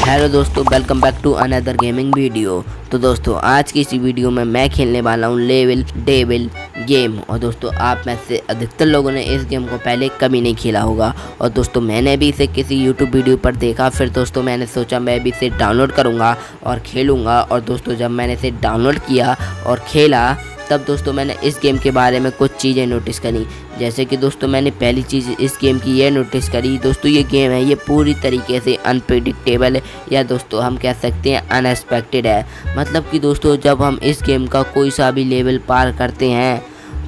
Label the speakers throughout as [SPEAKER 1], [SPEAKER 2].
[SPEAKER 1] Hello दोस्तों, welcome back to another gaming video. तो दोस्तों आज की इस वीडियो में मैं खेलने वाला हूँ लेवल डेविल गेम। और दोस्तों आप में से अधिकतर लोगों ने इस गेम को पहले कभी नहीं खेला होगा। और दोस्तों मैंने भी इसे किसी यूट्यूब वीडियो पर देखा, फिर दोस्तों मैंने सोचा मैं भी इसे डाउनलोड करूँगा और खेलूँगा। और दोस्तों जब मैंने इसे डाउनलोड किया और खेला तब दोस्तों मैंने इस गेम के बारे में कुछ चीज़ें नोटिस करी। जैसे कि दोस्तों मैंने पहली चीज़ इस गेम की ये नोटिस करी, दोस्तों ये गेम है ये पूरी तरीके से अनप्रेडिक्टेबल है, या दोस्तों हम कह सकते हैं अनएक्सपेक्टेड है। मतलब कि दोस्तों जब हम इस गेम का कोई सा भी लेवल पार करते हैं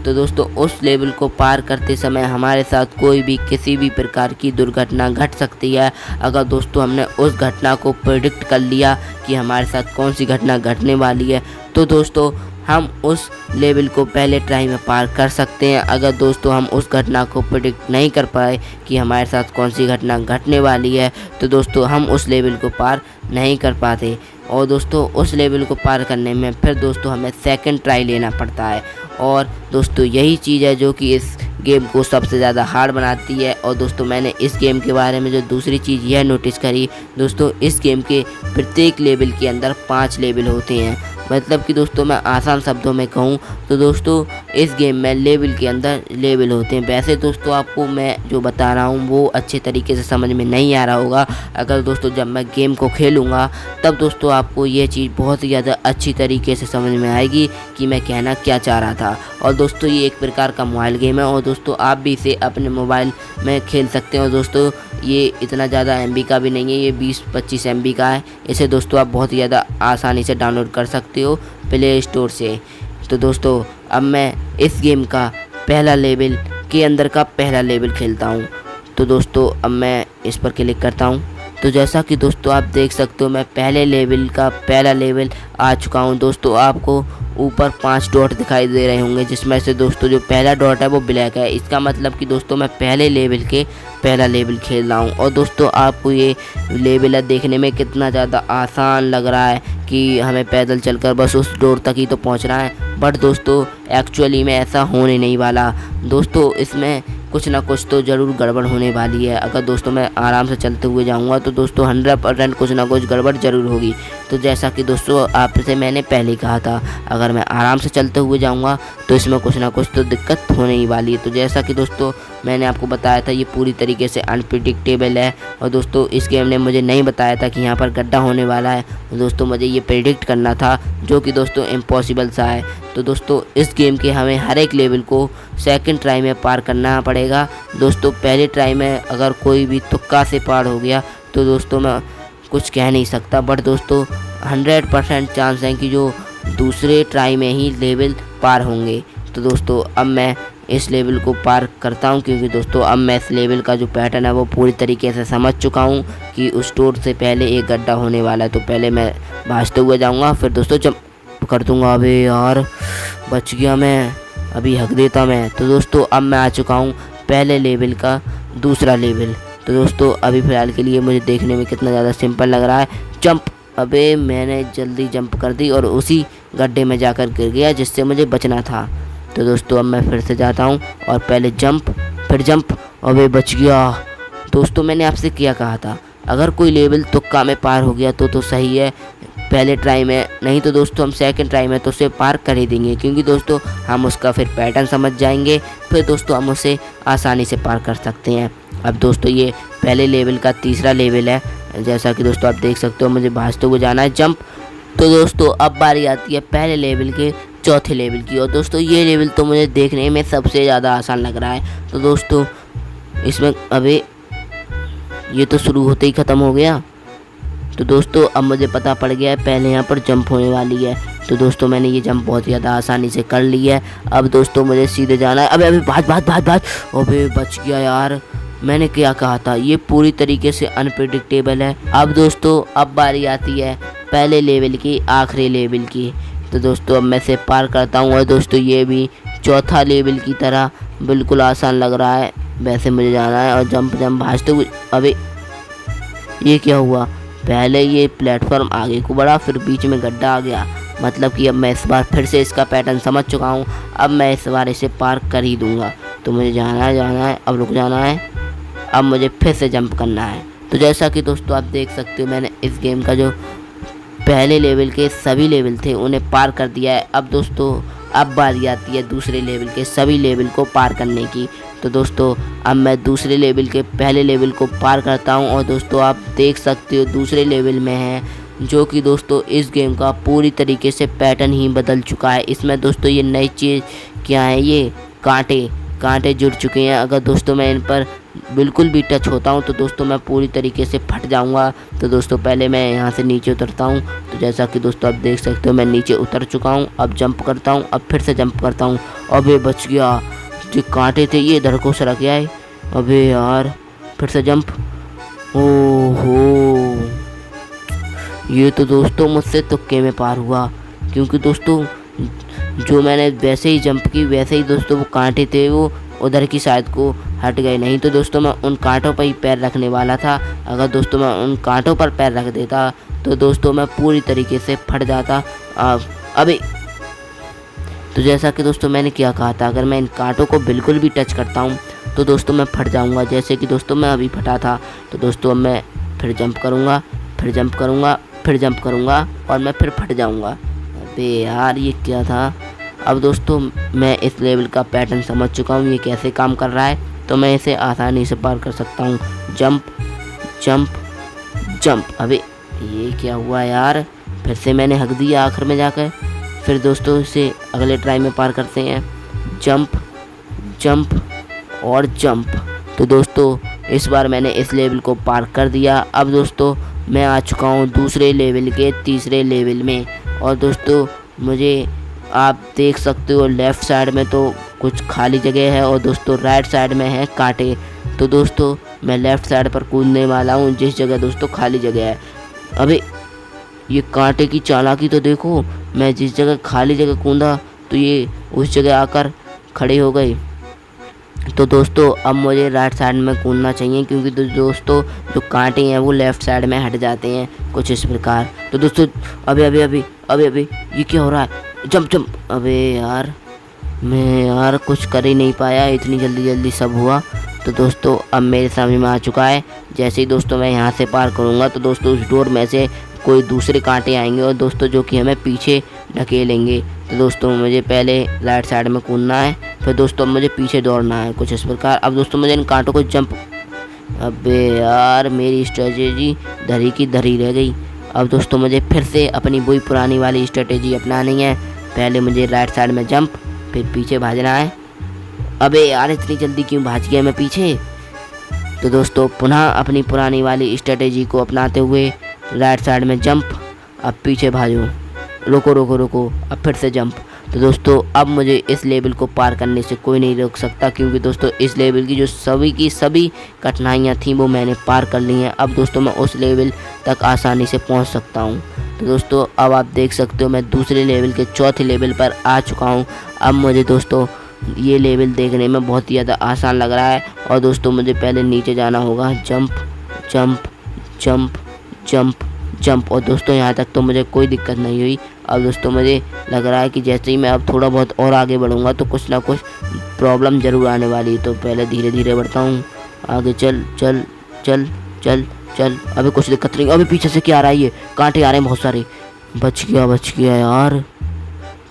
[SPEAKER 1] तो दोस्तों उस लेवल को पार करते समय हमारे साथ कोई भी किसी भी प्रकार की दुर्घटना घट सकती है। अगर दोस्तों हमने उस घटना को प्रेडिक्ट कर लिया कि हमारे साथ कौन सी घटना घटने वाली है, तो दोस्तों हम उस लेवल को पहले ट्राई में पार कर सकते हैं। अगर दोस्तों हम उस घटना को प्रेडिक्ट नहीं कर पाए कि हमारे साथ कौन सी घटना घटने वाली है, तो दोस्तों हम उस लेवल को पार नहीं कर पाते। और दोस्तों उस लेवल को पार करने में फिर दोस्तों हमें सेकंड ट्राई लेना पड़ता है। और दोस्तों यही चीज़ है जो कि इस गेम को सबसे ज़्यादा हार्ड बनाती है। और दोस्तों मैंने इस गेम के बारे में जो दूसरी चीज़ यह नोटिस करी, दोस्तों इस गेम के प्रत्येक लेवल के अंदर 5 लेवल होते हैं। मतलब कि दोस्तों मैं आसान शब्दों में कहूँ तो दोस्तों इस गेम में लेवल के अंदर लेवल होते हैं। वैसे दोस्तों आपको मैं जो बता रहा हूँ वो अच्छे तरीके से समझ में नहीं आ रहा होगा। अगर दोस्तों जब मैं गेम को खेलूँगा तब दोस्तों आपको ये चीज़ बहुत ही ज़्यादा अच्छी तरीके से समझ में आएगी कि मैं कहना क्या चाह रहा था। और दोस्तों ये एक प्रकार का मोबाइल गेम है और दोस्तों आप भी इसे अपने मोबाइल में खेल सकते हैं। और दोस्तों ये इतना ज़्यादा MB का भी नहीं है, ये 20-25 MB का है। इसे दोस्तों आप बहुत ही ज़्यादा आसानी से डाउनलोड कर सकते हो प्ले स्टोर से। तो दोस्तों अब मैं इस गेम का पहला लेवल के अंदर का पहला लेवल खेलता हूँ। तो दोस्तों अब मैं इस पर क्लिक करता हूँ। तो जैसा कि दोस्तों आप देख सकते हो मैं पहले लेवल का पहला लेवल आ चुका हूँ। दोस्तों आपको ऊपर 5 डॉट दिखाई दे रहे होंगे, जिसमें से दोस्तों जो पहला डॉट है वो ब्लैक है। इसका मतलब कि दोस्तों मैं पहले लेवल के पहला लेवल खेल रहा हूँ। और दोस्तों आपको ये लेवल देखने में कितना ज़्यादा आसान लग रहा है कि हमें पैदल चलकर बस उस डोर तक ही तो पहुँचना है। बट दोस्तों एक्चुअली में ऐसा होने नहीं वाला। दोस्तों इसमें कुछ ना कुछ तो ज़रूर गड़बड़ होने वाली है। अगर दोस्तों मैं आराम से चलते हुए जाऊंगा तो दोस्तों 100% कुछ ना कुछ गड़बड़ ज़रूर होगी। तो जैसा कि दोस्तों आपसे मैंने पहले ही कहा था, अगर मैं आराम से चलते हुए जाऊंगा तो इसमें कुछ ना कुछ तो दिक्कत होने ही वाली है। तो जैसा कि दोस्तों मैंने आपको बताया था ये पूरी तरीके से अनप्रेडिक्टेबल है। और दोस्तों इस गेम ने मुझे नहीं बताया था कि यहाँ पर गड्ढा होने वाला है। दोस्तों मुझे ये प्रेडिक्ट करना था, जो कि दोस्तों इम्पॉसिबल सा है। तो दोस्तों इस गेम के हमें हर एक लेवल को सेकंड ट्राई में पार करना पड़ेगा। दोस्तों पहले ट्राई में अगर कोई भी तुक्का से पार हो गया तो दोस्तों मैं कुछ कह नहीं सकता। बट दोस्तों 100% चांस है कि जो दूसरे ट्राई में ही लेवल पार होंगे। तो दोस्तों अब मैं इस लेवल को पार करता हूं, क्योंकि दोस्तों अब मैं इस लेवल का जो पैटर्न है वो पूरी तरीके से समझ चुका हूं कि उस डोर से पहले एक गड्ढा होने वाला है। तो पहले मैं भागते हुए जाऊंगा, फिर दोस्तों जंप कर दूंगा। अबे यार बच गया मैं, अभी हक देता मैं। तो दोस्तों अब मैं आ चुका हूँ पहले लेवल का दूसरा लेवल। तो दोस्तों अभी फ़िलहाल के लिए मुझे देखने में कितना ज़्यादा सिंपल लग रहा है। जंप, अबे मैंने जल्दी जंप कर दी और उसी गड्ढे में जाकर गिर गया जिससे मुझे बचना था। तो दोस्तों अब मैं फिर से जाता हूँ और पहले जंप फिर जंप, अबे बच गया। दोस्तों मैंने आपसे क्या कहा था, अगर कोई लेवल तुक्का में पार हो गया तो सही है पहले ट्राई में, नहीं तो दोस्तों हम सेकंड ट्राई में तो उसे पार कर ही देंगे, क्योंकि दोस्तों हम उसका फिर पैटर्न समझ जाएंगे, फिर दोस्तों हम उसे आसानी से पार कर सकते हैं। अब दोस्तों ये पहले लेवल का तीसरा लेवल है। जैसा कि दोस्तों आप देख सकते हो मुझे भागते हुए जाना है, जंप। तो दोस्तों अब बारी आती है पहले लेवल के चौथे लेवल की। और दोस्तों ये लेवल तो मुझे देखने में सबसे ज़्यादा आसान लग रहा है। तो दोस्तों इसमें अबे ये तो शुरू होते ही ख़त्म हो गया। तो दोस्तों अब मुझे पता पड़ गया है पहले यहाँ पर जंप होने वाली है। तो दोस्तों मैंने ये जंप बहुत ज़्यादा आसानी से कर ली है। अब दोस्तों मुझे सीधे जाना है। अबे भाग, अबे बच गया यार, मैंने क्या कहा था, ये पूरी तरीके से अनप्रेडिक्टेबल है। अब दोस्तों अब बारी आती है पहले लेवल की आखिरी लेवल की। तो दोस्तों अब मैं से पार करता हूँ। और दोस्तों ये भी चौथा लेवल की तरह बिल्कुल आसान लग रहा है। वैसे मुझे जाना है और जंप भागते हुए, अबे ये क्या हुआ, पहले ये प्लेटफॉर्म आगे को बढ़ा फिर बीच में गड्ढा आ गया। मतलब कि अब मैं इस बार फिर से इसका पैटर्न समझ चुका हूँ, अब मैं इस बार इसे पार कर ही दूँगा। तो मुझे जाना है, अब रुक जाना है, अब मुझे फिर से जंप करना है। तो तो जैसा कि दोस्तों आप देख सकते हो, मैंने इस गेम का जो पहले लेवल के सभी लेवल थे उन्हें पार कर दिया है। अब दोस्तों अब बारी आती है दूसरे लेवल के सभी लेवल को पार करने की। तो दोस्तों अब मैं दूसरे लेवल के पहले लेवल को पार करता हूं और दोस्तों आप देख सकते हो दूसरे लेवल में है, जो कि दोस्तों इस गेम का पूरी तरीके से पैटर्न ही बदल चुका है। इसमें दोस्तों ये नई चीज़ क्या है, ये कांटे जुड़ चुके हैं। अगर दोस्तों मैं इन पर बिल्कुल भी टच होता हूं तो दोस्तों मैं पूरी तरीके से फट जाऊंगा। तो दोस्तों पहले मैं यहां से नीचे उतरता हूं। तो जैसा कि दोस्तों आप देख सकते हो मैं नीचे उतर चुका हूं। अब जंप करता हूं, अब फिर से जंप करता हूं। अबे बच गया, जो कांटे थे ये इधर को सरक गया है। अबे यार फिर से जंप। ओहो, ये तो दोस्तों मुझसे तुक्के में पार हुआ, क्योंकि दोस्तों जो मैंने वैसे ही जंप की वैसे ही दोस्तों वो कांटे थे वो उधर की साइड को हट गए। नहीं तो दोस्तों मैं उन कांटों पर ही पैर रखने वाला था। अगर दोस्तों मैं उन कांटों पर पैर रख देता तो दोस्तों मैं पूरी तरीके से फट जाता। अबे तो जैसा कि दोस्तों मैंने क्या कहा था, अगर मैं इन कांटों को बिल्कुल भी टच करता हूँ तो दोस्तों मैं फट जाऊँगा, जैसे कि दोस्तों मैं अभी फटा था। तो दोस्तों अब मैं फिर जंप करूँगा, फिर जंप करूँगा, फिर जंप करूँगा और मैं फिर फट जाऊँगा। अबे यार ये क्या था। अब दोस्तों मैं इस लेवल का पैटर्न समझ चुका हूँ ये कैसे काम कर रहा है, तो मैं इसे आसानी से पार कर सकता हूँ। Jump jump jump. अबे ये क्या हुआ यार, फिर से मैंने हक दिया आखिर में जाकर। फिर दोस्तों इसे अगले ट्राई में पार करते हैं। जंप जंप और जंप। तो दोस्तों इस बार मैंने इस लेवल को पार कर दिया। अब दोस्तों मैं आ चुका हूँ दूसरे लेवल के तीसरे लेवल में। और दोस्तों मुझे आप देख सकते हो लेफ़्ट साइड में तो कुछ खाली जगह है और दोस्तों राइट साइड में है कांटे। तो दोस्तों मैं लेफ़्ट साइड पर कूदने वाला हूँ जिस जगह दोस्तों खाली जगह है। अबे ये कांटे की चालाकी तो देखो, मैं जिस जगह खाली जगह कूदा तो ये उस जगह आकर खड़े हो गए। तो दोस्तों अब मुझे राइट साइड में कूदना चाहिए, क्योंकि दोस्तों जो कांटे हैं वो लेफ़्ट साइड में हट जाते हैं कुछ इस प्रकार। तो दोस्तों अबे ये क्या हो रहा है, जंप जंप। अबे यार मैं यार कुछ कर ही नहीं पाया, इतनी जल्दी सब हुआ। तो दोस्तों अब मेरे सामने में आ चुका है। जैसे ही दोस्तों मैं यहाँ से पार करूँगा तो दोस्तों उस डोर में से कोई दूसरे कांटे आएंगे और दोस्तों जो कि हमें पीछे ढकेलेंगे। तो दोस्तों मुझे पहले राइट साइड में कूदना है, फिर दोस्तों मुझे पीछे दौड़ना है कुछ इस प्रकार। अब दोस्तों मुझे इन कांटों को जंप। अबे यार मेरी स्ट्रेटेजी धरी की धरी रह गई। अब दोस्तों मुझे फिर से अपनी वही पुरानी वाली स्ट्रेटेजी अपनानी है। पहले मुझे राइट साइड में जंप, फिर पीछे भागना है। अबे यार इतनी जल्दी क्यों भाग गया मैं पीछे। तो दोस्तों पुनः अपनी पुरानी वाली स्ट्रेटेजी को अपनाते हुए राइट साइड में जंप, अब पीछे भागो, रुको, अब फिर से जंप। तो दोस्तों अब मुझे इस लेवल को पार करने से कोई नहीं रोक सकता, क्योंकि दोस्तों इस लेवल की जो सभी कठिनाइयाँ थीं वो मैंने पार कर ली हैं। अब दोस्तों मैं उस लेवल तक आसानी से पहुंच सकता हूं। तो दोस्तों अब आप देख सकते हो मैं दूसरे लेवल के चौथे लेवल पर आ चुका हूं। अब मुझे दोस्तों ये लेवल देखने में बहुत ही ज़्यादा आसान लग रहा है। और दोस्तों मुझे पहले नीचे जाना होगा, jump jump jump jump jump. और दोस्तों यहाँ तक तो मुझे कोई दिक्कत नहीं हुई। अब दोस्तों मुझे लग रहा है कि जैसे ही मैं अब थोड़ा बहुत और आगे बढ़ूँगा तो कुछ ना कुछ प्रॉब्लम ज़रूर आने वाली है। तो पहले धीरे धीरे बढ़ता हूँ, आगे चल चल चल चल चल। अभी कुछ दिक्कत नहीं। अभी पीछे से क्या आ रहा है, ये कांटे आ रहे हैं बहुत सारे। बच गया यार।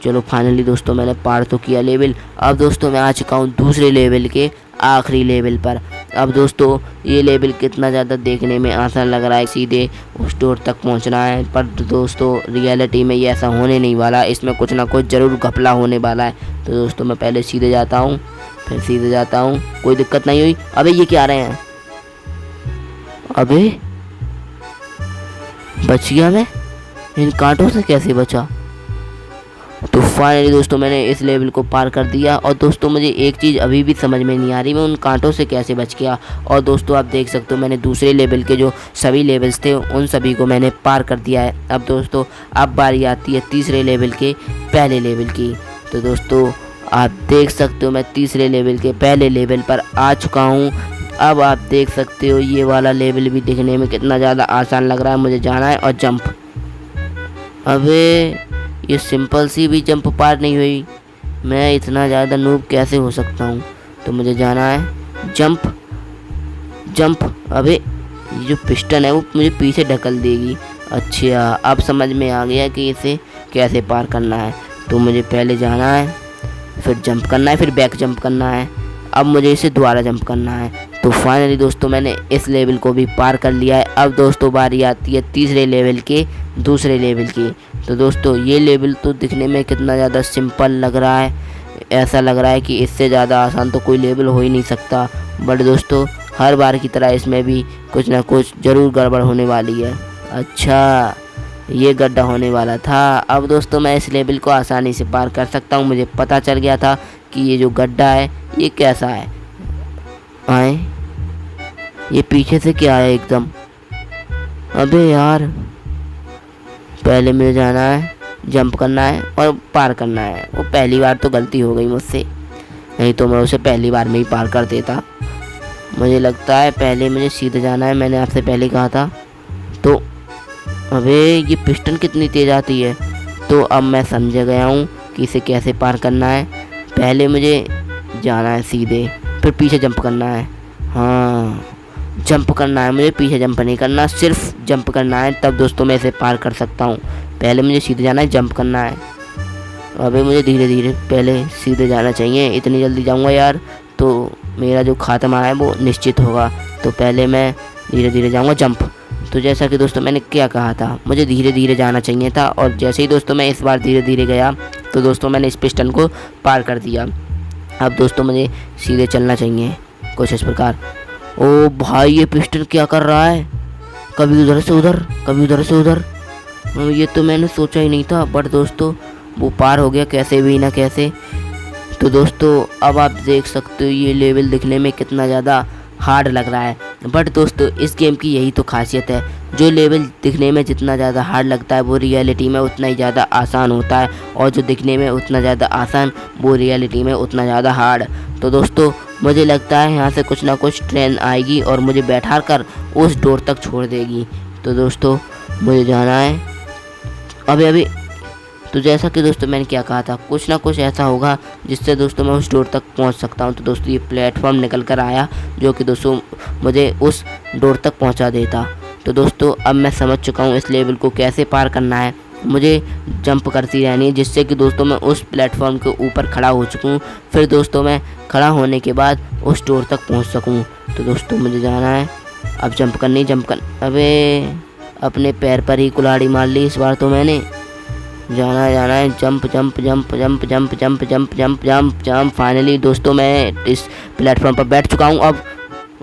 [SPEAKER 1] चलो फाइनली दोस्तों मैंने पार तो किया लेवल। अब दोस्तों मैं आ चुका हूँ दूसरे लेवल के आखिरी लेवल पर। अब दोस्तों ये लेवल कितना ज़्यादा देखने में आसान लग रहा है, सीधे उस डोर तक पहुंचना है। पर दोस्तों रियलिटी में ये ऐसा होने नहीं वाला, इसमें कुछ ना कुछ ज़रूर घपला होने वाला है। तो दोस्तों मैं पहले सीधे जाता हूँ, फिर सीधे जाता हूँ, कोई दिक्कत नहीं हुई। अबे ये क्या आ रहे हैं, अबे बच गया मैं, इन कांटों से कैसे बचा। तो फाइनली दोस्तों मैंने इस लेवल को पार कर दिया। और दोस्तों मुझे एक चीज़ अभी भी समझ में नहीं आ रही, मैं उन कांटों से कैसे बच गया। और दोस्तों आप देख सकते हो मैंने दूसरे लेवल के जो सभी लेवल्स थे उन सभी को मैंने पार कर दिया है। अब दोस्तों अब बारी आती है तीसरे लेवल के पहले लेवल की। तो दोस्तों आप देख सकते हो मैं तीसरे लेवल के पहले लेवल पर आ चुका हूँ। अब आप देख सकते हो ये वाला लेवल भी दिखने में कितना ज़्यादा आसान लग रहा है। मुझे जाना है और जंप। अबे ये सिंपल सी भी जंप पार नहीं हुई, मैं इतना ज़्यादा नूब कैसे हो सकता हूँ। तो मुझे जाना है, जंप जंप। अबे ये जो पिस्टन है वो मुझे पीछे ढकल देगी। अच्छा, अब समझ में आ गया कि इसे कैसे पार करना है। तो मुझे पहले जाना है, फिर जंप करना है, फिर बैक जंप करना है। अब मुझे इसे दोबारा जंप करना है। तो फाइनली दोस्तों मैंने इस लेवल को भी पार कर लिया है। अब दोस्तों बारी आती है तीसरे लेवल के दूसरे लेवल की। तो दोस्तों ये लेवल तो दिखने में कितना ज़्यादा सिंपल लग रहा है, ऐसा लग रहा है कि इससे ज़्यादा आसान तो कोई लेवल हो ही नहीं सकता। बट दोस्तों हर बार की तरह इसमें भी कुछ ना कुछ ज़रूर गड़बड़ होने वाली है। अच्छा, ये गड्ढा होने वाला था। अब दोस्तों मैं इस लेवल को आसानी से पार कर सकता हूँ। मुझे पता चल गया था कि ये जो गड्ढा है ये कैसा है। आए, ये पीछे से क्या है एकदम। अबे यार, पहले मुझे जाना है, जंप करना है और पार करना है। वो पहली बार तो गलती हो गई मुझसे, नहीं तो मैं उसे पहली बार में ही पार कर देता। मुझे लगता है पहले मुझे सीधे जाना है, मैंने आपसे पहले कहा था। तो अबे ये पिस्टन कितनी तेज़ आती है। तो अब मैं समझ गया हूँ कि इसे कैसे पार करना है। पहले मुझे जाना है सीधे, फिर पीछे जंप करना है। हाँ, जंप करना है मुझे, पीछे जंप नहीं करना, सिर्फ जंप करना है, तब दोस्तों मैं इसे पार कर सकता हूँ। पहले मुझे सीधे जाना है, जंप करना है। अबे मुझे धीरे धीरे पहले सीधे जाना चाहिए, इतनी जल्दी जाऊँगा यार तो मेरा जो खात्मा है वो निश्चित होगा। तो पहले मैं धीरे धीरे जाऊँगा, जंप। तो जैसा कि दोस्तों मैंने क्या कहा था, मुझे धीरे धीरे जाना चाहिए था। और जैसे ही दोस्तों मैं इस बार धीरे धीरे गया तो दोस्तों मैंने इस पिस्टन को पार कर दिया। अब दोस्तों मुझे सीधे चलना चाहिए कुछ इस प्रकार। ओ भाई, ये पिस्टन क्या कर रहा है, कभी उधर से उधर, कभी उधर से उधर। ये तो मैंने सोचा ही नहीं था, बट दोस्तों वो पार हो गया कैसे भी ना कैसे। तो दोस्तों अब आप देख सकते हो ये लेवल दिखने में कितना ज़्यादा हार्ड लग रहा है। बट दोस्तों इस गेम की यही तो खासियत है, जो लेवल दिखने में जितना ज़्यादा हार्ड लगता है वो रियलिटी में उतना ही ज़्यादा आसान होता है, और जो दिखने में उतना ज़्यादा आसान वो रियलिटी में उतना ज़्यादा हार्ड। तो दोस्तों मुझे लगता है यहाँ से कुछ ना कुछ ट्रेन आएगी और मुझे बैठा कर उस डोर तक छोड़ देगी। तो दोस्तों मुझे जाना है अभी। तो जैसा कि दोस्तों मैंने क्या कहा था, कुछ ना कुछ ऐसा होगा जिससे दोस्तों मैं उस डोर तक पहुंच सकता हूं। तो दोस्तों ये प्लेटफॉर्म निकल कर आया जो कि दोस्तों मुझे उस डोर तक पहुंचा देता। तो दोस्तों अब मैं समझ चुका हूं इस लेवल को कैसे पार करना है। मुझे जंप करती रहनी है जिससे कि दोस्तों मैं उस प्लेटफॉर्म के ऊपर खड़ा हो चुकूँ। फिर दोस्तों मैं खड़ा होने के बाद उस डोर तक पहुँच सकूँ। तो दोस्तों मुझे जाना है, अब जंप करनी, जंप कर। अबे अपने पैर पर ही कुल्हाड़ी मार ली इस बार तो मैंने। जाना है, jump jump jump jump jump jump jump jump jump jump. Finally दोस्तों मैं इस प्लेटफॉर्म पर बैठ चुका हूँ। अब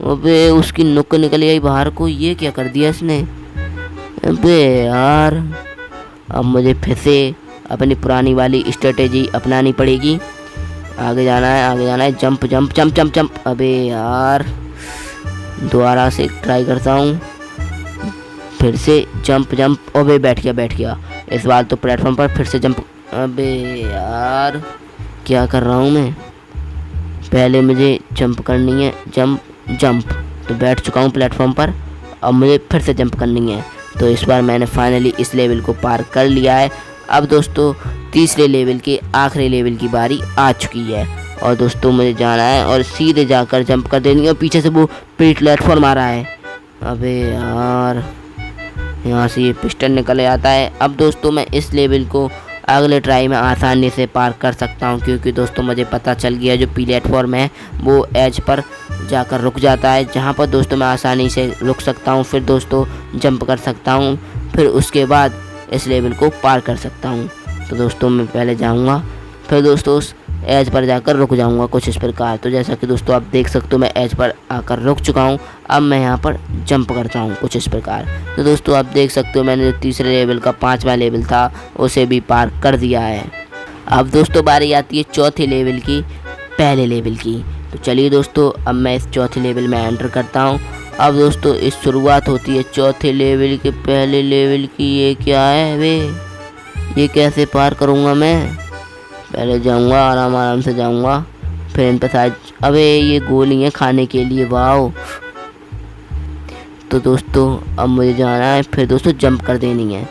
[SPEAKER 1] अबे उसकी नुक निकल गई बाहर को, ये क्या कर दिया इसने। अबे यार, अब मुझे फिर से अपनी पुरानी वाली स्ट्रेटेजी अपनानी पड़ेगी। आगे जाना है, jump jump jump jump jump. अबे यार, दोबारा से ट्राई करता हूँ, फिर से जंप जंप। अबे बैठ गया इस बार तो प्लेटफॉर्म पर फिर से जंप। अबे यार, क्या कर रहा हूँ मैं। पहले मुझे जंप करनी है, जंप। तो बैठ चुका हूँ प्लेटफॉर्म पर, अब मुझे फिर से जंप करनी है। तो इस बार मैंने फाइनली इस लेवल को पार कर लिया है। अब दोस्तों तीसरे लेवल के आखिरी लेवल की बारी आ चुकी है, और दोस्तों मुझे जाना है और सीधे जाकर जंप कर देनी है। और पीछे से वो प्लेटफॉर्म आ रहा है। अबे यार, यहाँ से ये पिस्टन निकल आता है। अब दोस्तों मैं इस लेवल को अगले ट्राई में आसानी से पार कर सकता हूँ, क्योंकि दोस्तों मुझे पता चल गया जो प्लेटफॉर्म है वो एज पर जाकर रुक जाता है, जहाँ पर दोस्तों मैं आसानी से रुक सकता हूँ, फिर दोस्तों जंप कर सकता हूँ, फिर उसके बाद इस लेवल को पार कर सकता हूँ। तो दोस्तों मैं पहले जाऊँगा, फिर दोस्तों उस एज पर जाकर रुक जाऊंगा कुछ इस प्रकार। तो जैसा कि दोस्तों आप देख सकते हो मैं एज पर आकर रुक चुका हूं। अब मैं यहां पर जंप करता हूं कुछ इस प्रकार। तो दोस्तों आप देख सकते हो मैंने जो तीसरे लेवल का 5वां लेवल था उसे भी पार कर दिया है। अब दोस्तों बारी आती है चौथे लेवल की, पहले लेवल की। तो चलिए दोस्तों अब मैं इस चौथे लेवल में एंटर करता हूँ। अब दोस्तों इस शुरुआत होती है चौथे लेवल के पहले लेवल की। ये क्या है वे, ये कैसे पार करूँगा मैं। पहले जाऊंगा, आराम से जाऊंगा, फिर इन पर शायद, अबे ये गोली है खाने के लिए, वाओ। तो दोस्तों अब मुझे जाना है, फिर दोस्तों जंप कर देनी है।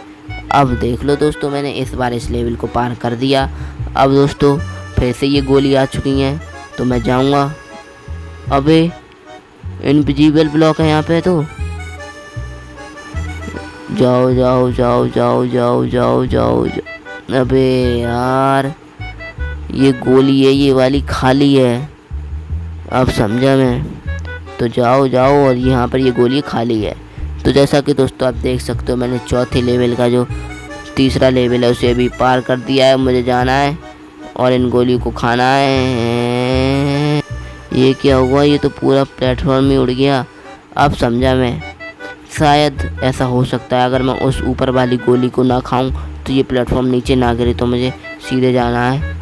[SPEAKER 1] अब देख लो दोस्तों मैंने इस बार इस लेवल को पार कर दिया। अब दोस्तों फिर से ये गोली आ चुकी हैं, तो मैं जाऊंगा। अबे इनविजिबल ब्लॉक है यहाँ पे, तो जाओ जाओ जाओ जाओ जाओ जाओ जाओ। अबे यार, ये गोली है, ये वाली खाली है। अब समझा मैं। तो जाओ जाओ, और यहाँ पर ये गोली खाली है। तो जैसा कि दोस्तों आप देख सकते हो, मैंने चौथे लेवल का जो तीसरा लेवल है उसे अभी पार कर दिया है। मुझे जाना है और इन गोलियों को खाना है। ये क्या हुआ, ये तो पूरा प्लेटफॉर्म ही उड़ गया। अब समझा मैं, शायद ऐसा हो सकता है अगर मैं उस ऊपर वाली गोली को ना खाऊं तो ये प्लेटफॉर्म नीचे ना गिरे, तो मुझे सीधे जाना है।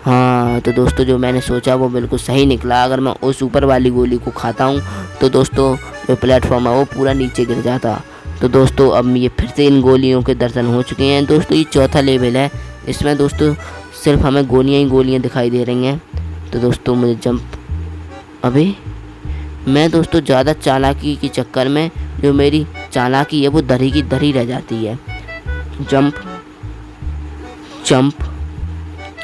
[SPEAKER 1] हाँ तो दोस्तों, जो मैंने सोचा वो बिल्कुल सही निकला। अगर मैं उस ऊपर वाली गोली को खाता हूँ तो दोस्तों जो प्लेटफॉर्म है वो पूरा नीचे गिर जाता। तो दोस्तों अब ये फिर से इन गोलियों के दर्शन हो चुके हैं। दोस्तों ये चौथा लेवल है, इसमें दोस्तों सिर्फ हमें गोलियाँ ही गोलियाँ दिखाई दे रही हैं। तो दोस्तों मुझे जंप, अभी मैं दोस्तों ज़्यादा चालाकी के चक्कर में जो मेरी चालाकी है वो धरी की धरी रह जाती है। जंप जंप,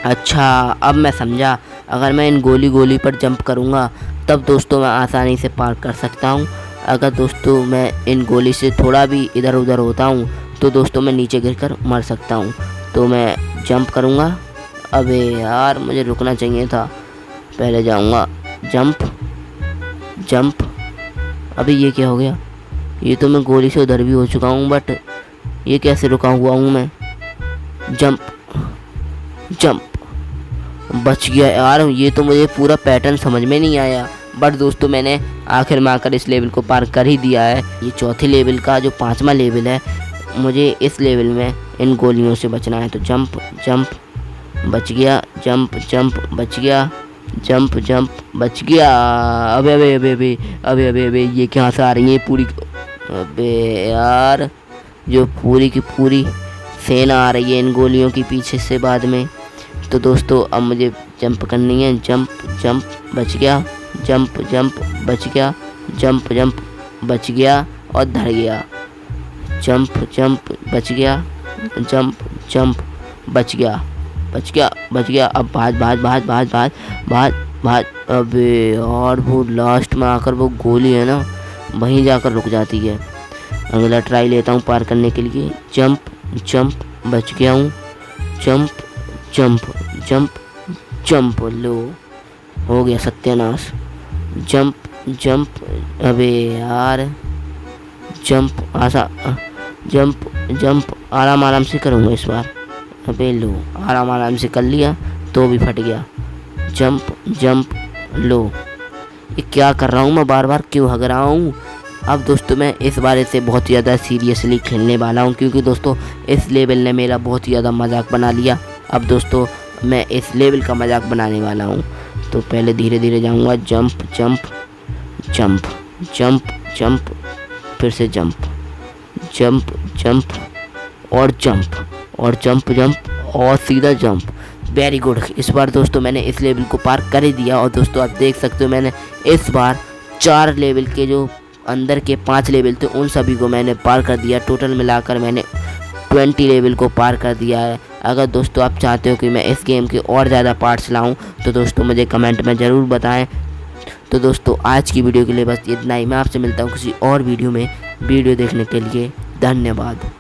[SPEAKER 1] अच्छा अब मैं समझा। अगर मैं इन गोली पर जंप करूँगा तब दोस्तों मैं आसानी से पार कर सकता हूँ। अगर दोस्तों मैं इन गोली से थोड़ा भी इधर उधर होता हूँ तो दोस्तों मैं नीचे गिरकर मर सकता हूँ। तो मैं जंप करूँगा। अबे यार, मुझे रुकना चाहिए था, पहले जाऊँगा। जंप जंप, अभी ये क्या हो गया? ये तो मैं गोली से उधर भी हो चुका हूँ, बट ये कैसे रुका हुआ हूँ मैं? जंप जंप, बच गया यार। ये तो मुझे पूरा पैटर्न समझ में नहीं आया, बट दोस्तों मैंने आखिर में आकर इस लेवल को पार कर ही दिया है। ये चौथे लेवल का जो 5वां लेवल है, मुझे इस लेवल में इन गोलियों से बचना है। तो जंप जंप, बच गया। जंप जंप, बच गया। जंप जंप, बच गया। अबे अबे अबे अबे अबे अबे अबे, ये कहाँ से आ रही है पूरी? अबे यार, जो पूरी की पूरी सेना आ रही है इन गोलियों के पीछे से बाद में। तो दोस्तों अब मुझे जंप करनी है। जंप जंप, बच गया। जंप जंप, बच गया। जंप जंप, बच गया और धर गया। जंप जंप, बच गया। जंप जंप, बच गया बच गया बच गया। अब भाज भाज भाज भाज भाज भाज भाज। अबे यार, वो लास्ट में आकर वो गोली है ना, वहीं जाकर रुक जाती है। अगला ट्राई लेता हूँ पार करने के लिए। जंप जंप, बच गया हूँ। जंप जंप जंप जंप, लो हो गया सत्यानाश। जंप जंप, अबे यार, जंप जंप जंप, आराम आराम से करूँगा इस बार। अबे लो, आराम आराम से कर लिया तो भी फट गया। जंप जंप, लो, ये क्या कर रहा हूँ मैं? बार बार क्यों हग रहा हूँ? अब दोस्तों मैं इस बारे से बहुत ज़्यादा सीरियसली खेलने वाला हूँ, क्योंकि दोस्तों इस लेवल ने मेरा बहुत ज़्यादा मजाक बना लिया। अब दोस्तों मैं इस लेवल का मजाक बनाने वाला हूँ। तो पहले धीरे धीरे जाऊँगा। Jump jump jump jump jump, फिर से जंप जंप जंप और जंप और जंप जंप और सीधा जंप। Very good. इस बार दोस्तों मैंने इस लेवल को पार कर ही दिया। और दोस्तों आप देख सकते हो, मैंने इस बार 4 लेवल के जो अंदर के 5 लेवल थे उन सभी को मैंने पार कर दिया। टोटल मिलाकर मैंने 20 लेवल को पार कर दिया है। अगर दोस्तों आप चाहते हो कि मैं इस गेम के और ज़्यादा पार्ट्स लाऊं तो दोस्तों मुझे कमेंट में ज़रूर बताएं। तो दोस्तों आज की वीडियो के लिए बस इतना ही। मैं आपसे मिलता हूं किसी और वीडियो में। वीडियो देखने के लिए धन्यवाद।